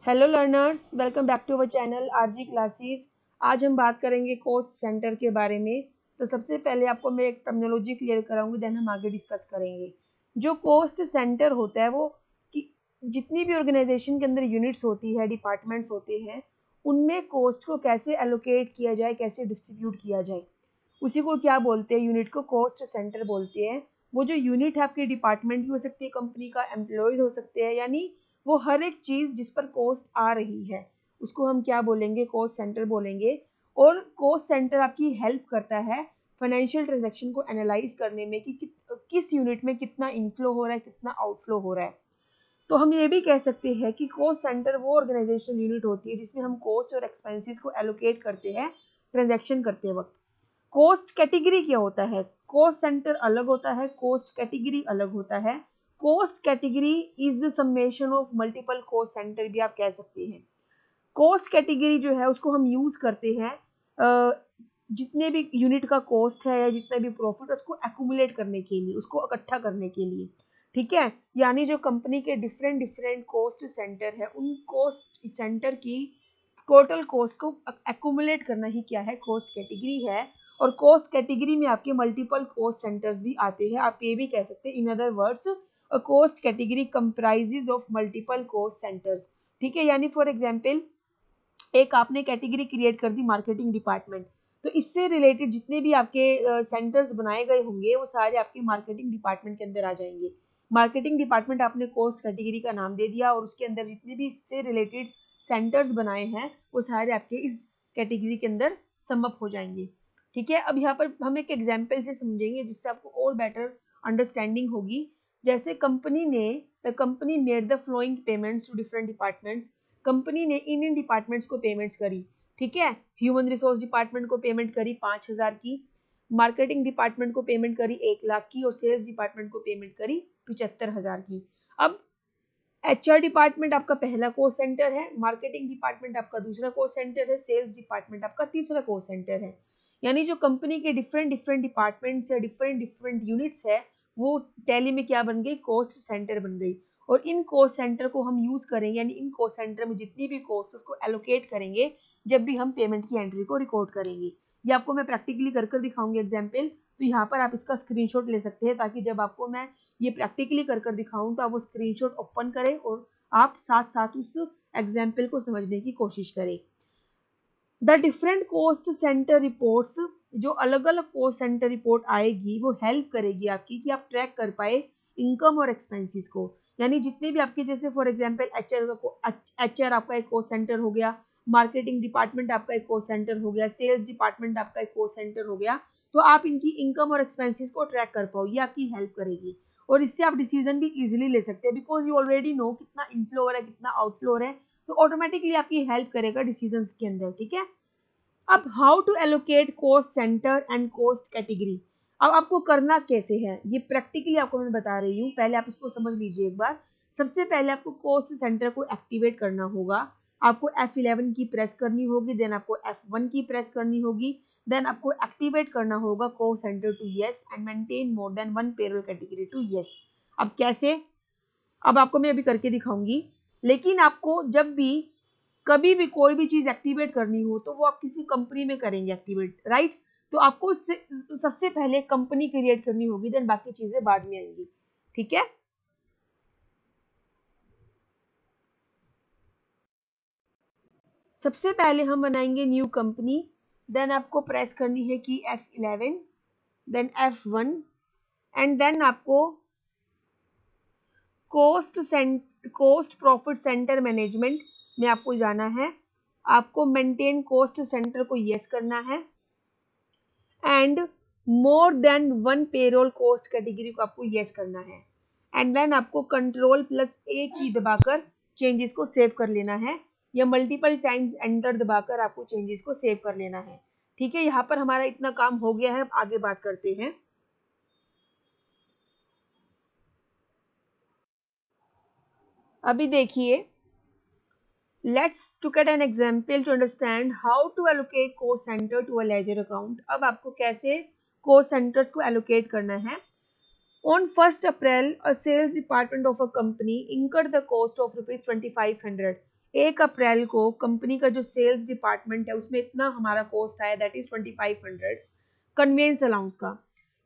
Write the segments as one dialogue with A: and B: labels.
A: Hello learners, welcome back to our channel RG classes. आज हम बात करेंगे कॉस्ट सेंटर के बारे में। तो सबसे पहले आपको मैं एक टर्मिनोलॉजी क्लियर कराऊंगी, देन हम आगे डिस्कस करेंगे। जो कॉस्ट सेंटर होता है वो कि जितनी भी ऑर्गेनाइजेशन के अंदर यूनिट्स होती है, डिपार्टमेंट्स होते हैं, उनमें कॉस्ट को कैसे एलोकेट किया जाए, कैसे डिस्ट्रीब्यूट किया जाए, उसी को क्या बोलते हैं, यूनिट को कॉस्ट सेंटर बोलते हैं। वो जो यूनिट है आपके डिपार्टमेंट की हो सकती है, कंपनी का एम्प्लॉयज़ हो सकते हैं, यानी वो हर एक चीज़ जिस पर कॉस्ट आ रही है उसको हम क्या बोलेंगे, कॉस्ट सेंटर बोलेंगे। और कॉस्ट सेंटर आपकी हेल्प करता है फाइनेंशियल ट्रांजैक्शन को एनालाइज करने में कि किस यूनिट में कितना इनफ्लो हो रहा है, कितना आउटफ्लो हो रहा है। तो हम ये भी कह सकते हैं कि कॉस्ट सेंटर वो ऑर्गेनाइजेशनल यूनिट होती है जिसमें हम कॉस्ट और एक्सपेंसेस को एलोकेट करते हैं ट्रांजैक्शन करते वक्त। कॉस्ट कैटेगरी क्या होता है? कॉस्ट सेंटर अलग होता है, कॉस्ट कैटेगरी अलग होता है। Cost category is the summation of multiple cost centre भी आप कह सकते हैं। कॉस्ट कैटेगरी जो है उसको हम यूज करते हैं जितने भी यूनिट का कॉस्ट है या जितना भी प्रॉफिट, उसको एक्यूमुलेट करने के लिए, उसको इकट्ठा करने के लिए। ठीक है, यानी जो कंपनी के डिफरेंट डिफरेंट कॉस्ट सेंटर है, उन कॉस्ट सेंटर की टोटल कॉस्ट को एक्यूमुलेट करना ही क्या है, कॉस्ट कैटेगरी है। और कॉस्ट कैटेगरी में आपके मल्टीपल कॉस्ट सेंटर्स भी आते हैं। आप ये भी कह सकते हैं, in other words, a cost category comprises of multiple cost centres. ठीक है, यानी फॉर एग्जांपल एक आपने कैटेगरी क्रिएट कर दी मार्केटिंग डिपार्टमेंट, तो इससे रिलेटेड जितने भी आपके सेंटर्स बनाए गए होंगे वो सारे आपके मार्केटिंग डिपार्टमेंट के अंदर आ जाएंगे। मार्केटिंग डिपार्टमेंट आपने कॉस्ट कैटेगरी का नाम दे दिया और उसके अंदर जितने भी इससे रिलेटेड सेंटर्स बनाए हैं वो सारे आपके इस कैटेगरी के अंदर समअप हो जाएंगे। ठीक है, अब यहाँ पर हम एक एग्जाम्पल से समझेंगे जिससे आपको और बेटर अंडरस्टैंडिंग होगी। जैसे the company made the following payments to different departments. Company ने इन डिपार्टमेंट्स को पेमेंट्स करी। ठीक है, ह्यूमन रिसोर्स डिपार्टमेंट को पेमेंट करी 5,000 की, मार्केटिंग डिपार्टमेंट को पेमेंट करी 1 लाख की और सेल्स डिपार्टमेंट को पेमेंट करी 75,000 की। अब एचआर डिपार्टमेंट आपका पहला कॉस्ट सेंटर है, मार्केटिंग डिपार्टमेंट आपका दूसरा कॉस्ट सेंटर है, सेल्स डिपार्टमेंट आपका तीसरा कॉस्ट सेंटर है। यानी जो कंपनी के डिफरेंट डिफरेंट डिपार्टमेंट्स या डिफरेंट डिफरेंट यूनिट्स है वो टैली में क्या बन गई, कॉस्ट सेंटर बन गई। और इन कॉस्ट सेंटर को हम यूज करेंगे, यानी इन कॉस्ट सेंटर में जितनी भी कॉस्ट उसको एलोकेट करेंगे जब भी हम पेमेंट की एंट्री को रिकॉर्ड करेंगे। ये आपको मैं प्रैक्टिकली कर दिखाऊंगी एग्जाम्पल। तो यहाँ पर आप इसका स्क्रीनशॉट ले सकते हैं ताकि जब आपको मैं ये प्रैक्टिकली कर दिखाऊं तो आप वो स्क्रीनशॉट ओपन करें और आप साथ साथ उस एग्जाम्पल को समझने की कोशिश करें। The different cost centre reports, जो अलग अलग कॉस्ट सेंटर रिपोर्ट आएगी वो हेल्प करेगी आपकी कि आप ट्रैक कर पाए इनकम और एक्सपेंसेस को। यानी जितने भी आपके, जैसे फॉर एग्जांपल एचआर आपका एक कॉस्ट सेंटर हो गया, मार्केटिंग डिपार्टमेंट आपका एक कॉस्ट सेंटर हो गया, सेल्स डिपार्टमेंट आपका एक कॉस्ट सेंटर हो गया, तो आप इनकी इनकम और एक्सपेंसेस को ट्रैक कर पाओ, ये आपकी हेल्प करेगी। और इससे आप डिसीजन भी इजीली ले सकते हैं बिकॉज यू ऑलरेडी नो कितना इनफ्लो हो रहा है, कितना आउटफ्लो हो रहा है, तो ऑटोमेटिकली आपकी हेल्प करेगा डिसीजंस के अंदर। ठीक है, अब how to allocate cost centre and cost category. अब आपको करना कैसे है ये प्रैक्टिकली आपको मैं बता रही हूँ, पहले आप इसको समझ लीजिए एक बार। सबसे पहले आपको कॉस्ट सेंटर को एक्टिवेट करना होगा। आपको F11 की प्रेस करनी होगी, देन आपको F1 की प्रेस करनी होगी, देन आपको एक्टिवेट करना होगा cost centre to yes and maintain more than one payroll category to yes. अब कैसे, अब आपको मैं अभी करके दिखाऊंगी। लेकिन आपको जब भी कभी भी कोई भी चीज एक्टिवेट करनी हो तो वो आप किसी कंपनी में करेंगे एक्टिवेट, राइट। तो आपको सबसे पहले कंपनी क्रिएट करनी होगी, देन बाकी चीजें बाद में आएंगी। ठीक है, सबसे पहले हम बनाएंगे न्यू कंपनी, देन आपको प्रेस करनी है कि F11, then F1 and then आपको कॉस्ट प्रॉफिट सेंटर मैनेजमेंट में आपको जाना है। आपको मेंटेन कॉस्ट सेंटर को यस करना है and more than one payroll cost category को आपको यस करना है एंड देन आपको Ctrl+A की दबाकर चेंजेस को सेव कर लेना है या मल्टीपल टाइम्स एंटर दबाकर आपको चेंजेस को सेव कर लेना है। ठीक है, यहाँ पर हमारा इतना काम हो गया है, अब आगे बात करते हैं। अभी देखिए, let's look at an example to understand how to allocate cost centre to a ledger account. अब आपको कैसे कॉस्ट सेंटर्स को एलोकेट करना है। On 1st April, a sales department of a company incurred the cost of rupees 2,500 1 अप्रैल को company का जो sales department है उसमें इतना हमारा कॉस्ट आया, दैट इज 2500 कन्वेंस अलाउंस का।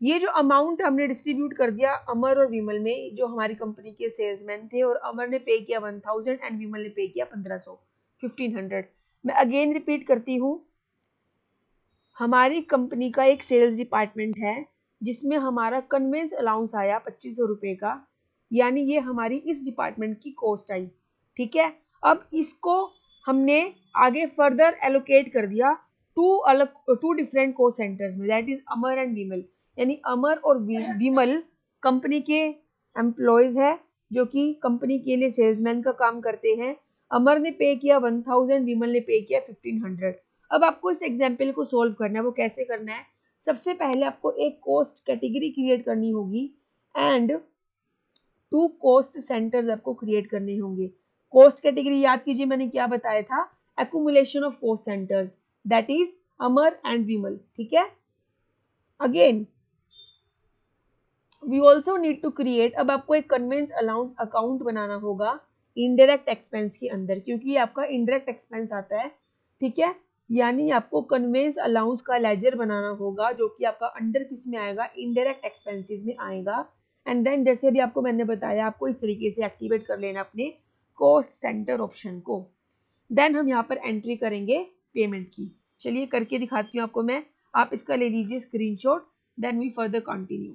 A: ये जो अमाउंट हमने डिस्ट्रीब्यूट कर दिया अमर और विमल में, जो हमारी कंपनी के सेल्समैन थे, और अमर ने पे किया 1000 एंड विमल ने पे किया 1500। मैं अगेन रिपीट करती हूँ, हमारी कंपनी का एक सेल्स डिपार्टमेंट है जिसमें हमारा कन्वेंस अलाउंस आया 2500 रुपये का, यानी ये हमारी इस डिपार्टमेंट की कॉस्ट आई। ठीक है, अब इसको हमने आगे फर्दर एलोकेट कर दिया टू डिफरेंट कॉस्ट सेंटर्स में, दैट इज अमर एंड विमल। यानी अमर और विमल कंपनी के एम्प्लॉयज है जो कि कंपनी के लिए सेल्समैन का काम करते हैं। अमर ने पे किया 1000, विमल ने पे किया 1500। अब आपको इस एग्जाम्पल को सोल्व करना है। वो कैसे करना है? सबसे पहले आपको एक कॉस्ट कैटेगरी क्रिएट करनी होगी एंड 2 कॉस्ट सेंटर्स आपको क्रिएट करने होंगे। कॉस्ट कैटेगरी याद कीजिए मैंने क्या बताया था, accumulation of cost centres, that is Amar and Vimal. ठीक है, again we also need to create, अब आपको एक कन्वेंस अलाउंस अकाउंट बनाना होगा इनडायरेक्ट एक्सपेंस के अंदर, क्योंकि ये आपका इनडायरेक्ट एक्सपेंस आता है। ठीक है, यानी आपको कन्वेंस अलाउंस का लेजर बनाना होगा जो कि आपका अंडर किस में आएगा, इनडायरेक्ट एक्सपेंसेस में आएगा। एंड देन जैसे भी आपको मैंने बताया, आपको इस तरीके से एक्टिवेट कर लेना अपने कॉस्ट सेंटर ऑप्शन को। देन हम यहाँ पर एंट्री करेंगे पेमेंट की। चलिए करके दिखाती हूँ आपको मैं, आप इसका ले लीजिए screenshot, then we further continue.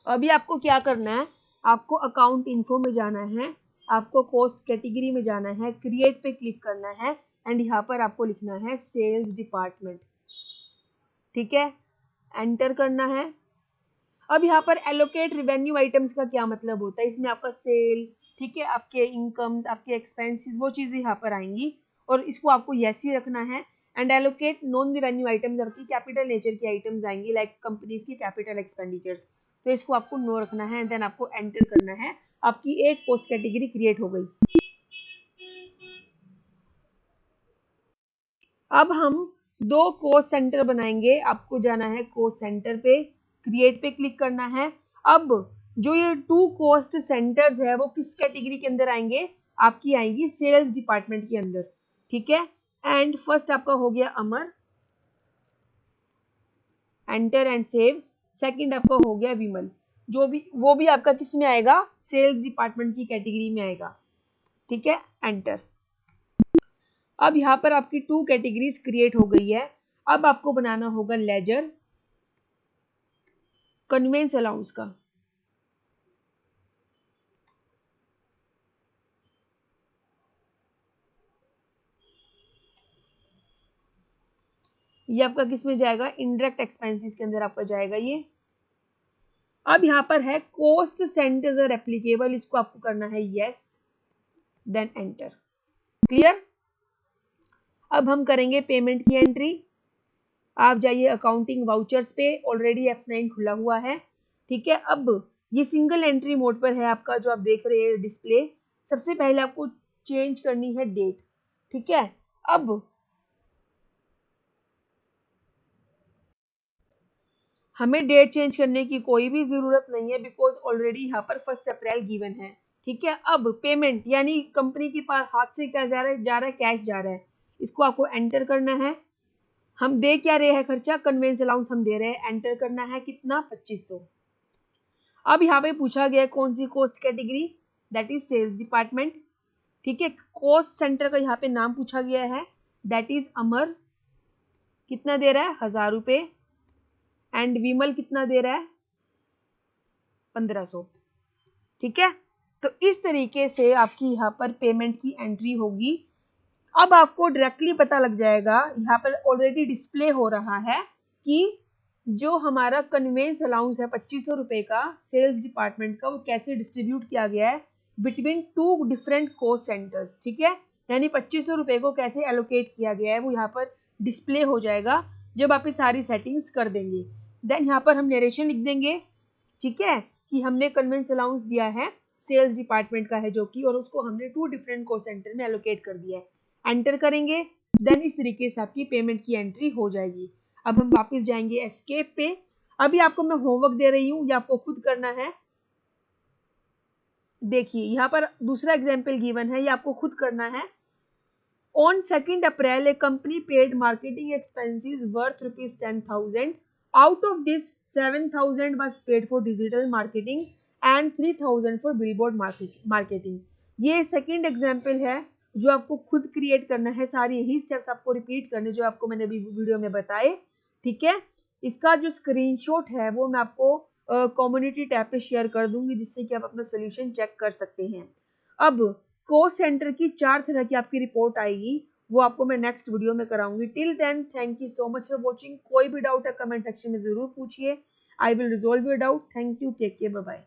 A: अभी आपको क्या करना है, आपको अकाउंट इन्फो में जाना है, आपको कॉस्ट कैटेगरी में जाना है, क्रिएट पे क्लिक करना है एंड यहाँ पर आपको लिखना है सेल्स डिपार्टमेंट। ठीक है, एंटर करना है। अब यहाँ पर एलोकेट रिवेन्यू आइटम्स का क्या मतलब होता है, इसमें आपका सेल, ठीक है, आपके इनकम्स, आपके एक्सपेंसेस, वो चीज़ें यहाँ पर आएंगी और इसको आपको यस ही रखना है। And allocate non revenue items, आपकी कैपिटल नेचर की आइटम्स आएंगी लाइक कंपनीज की कैपिटल एक्सपेंडिचर्स, तो इसको आपको नो रखना है एंड देन आपको एंटर करना है। आपकी एक कॉस्ट कैटेगरी क्रिएट हो गई। अब हम 2 कॉस्ट सेंटर बनाएंगे, आपको जाना है कॉस्ट सेंटर पे, क्रिएट पे क्लिक करना है। अब जो ये 2 कॉस्ट सेंटर्स है वो किस कैटेगरी के अंदर आएंगे, आपकी आएंगी सेल्स डिपार्टमेंट के अंदर। ठीक है, एंड फर्स्ट आपका हो गया अमर, एंटर एंड सेव। सेकंड आपका हो गया विमल, जो भी वो भी आपका किस में आएगा, सेल्स डिपार्टमेंट की कैटेगरी में आएगा। ठीक है, एंटर। अब यहाँ पर आपकी 2 कैटेगरीज क्रिएट हो गई है। अब आपको बनाना होगा लेजर कन्वेंस अलाउंस का। ये आपका किस में जाएगा, इनडायरेक्ट एक्सपेंसेस के अंदर आपका जाएगा ये। अब यहाँ पर है कॉस्ट सेंटर्स आर एप्लीकेबल, इसको आपको करना है यस, देन एंटर। क्लियर। अब हम करेंगे पेमेंट की एंट्री। आप जाइए अकाउंटिंग वाउचर्स पे, ऑलरेडी F9 खुला हुआ है। ठीक है, अब ये सिंगल एंट्री मोड पर है आपका, जो आप देख रहे हैं डिस्प्ले। सबसे पहले आपको चेंज करनी है डेट। ठीक है, अब हमें डेट चेंज करने की कोई भी जरूरत नहीं है, बिकॉज ऑलरेडी यहाँ पर 1 अप्रैल गिवन है। ठीक है, अब पेमेंट यानी कंपनी के पास हाथ से क्या जा रहा है कैश जा रहा है, इसको आपको एंटर करना है। हम दे क्या रहे हैं खर्चा, कन्वेंस अलाउंस हम दे रहे हैं, एंटर करना है कितना, 2500। अब यहाँ पे पूछा गया है कौन सी cost category, that is sales department. ठीक है, कॉस्ट सेंटर का यहाँ पे नाम पूछा गया है, दैट इज अमर, कितना दे रहा है, 1000 रुपये, एंड विमल कितना दे रहा है, 1500। ठीक है, तो इस तरीके से आपकी यहाँ पर पेमेंट की एंट्री होगी। अब आपको डायरेक्टली पता लग जाएगा, यहाँ पर ऑलरेडी डिस्प्ले हो रहा है कि जो हमारा कन्वेंस अलाउंस है 2500 रुपये का सेल्स डिपार्टमेंट का, वो कैसे डिस्ट्रीब्यूट किया गया है बिटवीन 2 डिफरेंट कॉस्ट सेंटर्स। ठीक है, यानी 2500 रुपये को कैसे एलोकेट किया गया है वो यहाँ पर डिस्प्ले हो जाएगा जब आप ये सारी सेटिंग्स कर देंगे। देन यहाँ पर हम नरेशन लिख देंगे, ठीक है, कि हमने कन्वेंस अलाउंस दिया है सेल्स डिपार्टमेंट का है जो कि, और उसको हमने 2 डिफरेंट कॉस्ट सेंटर में एलोकेट कर दिया है। एंटर करेंगे, देन इस तरीके से आपकी पेमेंट की एंट्री हो जाएगी। अब हम वापस जाएंगे एस्केप पे। अभी आपको मैं होमवर्क दे रही हूँ, ये आपको खुद करना है। देखिए यहाँ पर दूसरा एग्जाम्पल गिवन है, ये आपको खुद करना है। On 2nd April, a company paid marketing expenses worth rupees 10,000. Out of this, 7,000 was paid for digital marketing and 3,000 for billboard marketing. ये सेकंड एग्जाम्पल है जो आपको खुद क्रिएट करना है। सारे यही स्टेप्स आपको रिपीट करने जो आपको मैंने अभी वीडियो में बताए, ठीक है। इसका जो स्क्रीनशॉट है वो मैं आपको कम्युनिटी टैब पे शेयर कर दूंगी, जिससे कि आप अपना सोल्यूशन चेक कर सकते हैं। अब कोस्ट सेंटर की 4 तरह की आपकी रिपोर्ट आएगी, वो आपको मैं नेक्स्ट वीडियो में कराऊंगी। Till then thank you so much for watching. कोई भी डाउट है कमेंट सेक्शन में जरूर पूछिए, I will resolve your doubt. Thank you, take care, bye bye.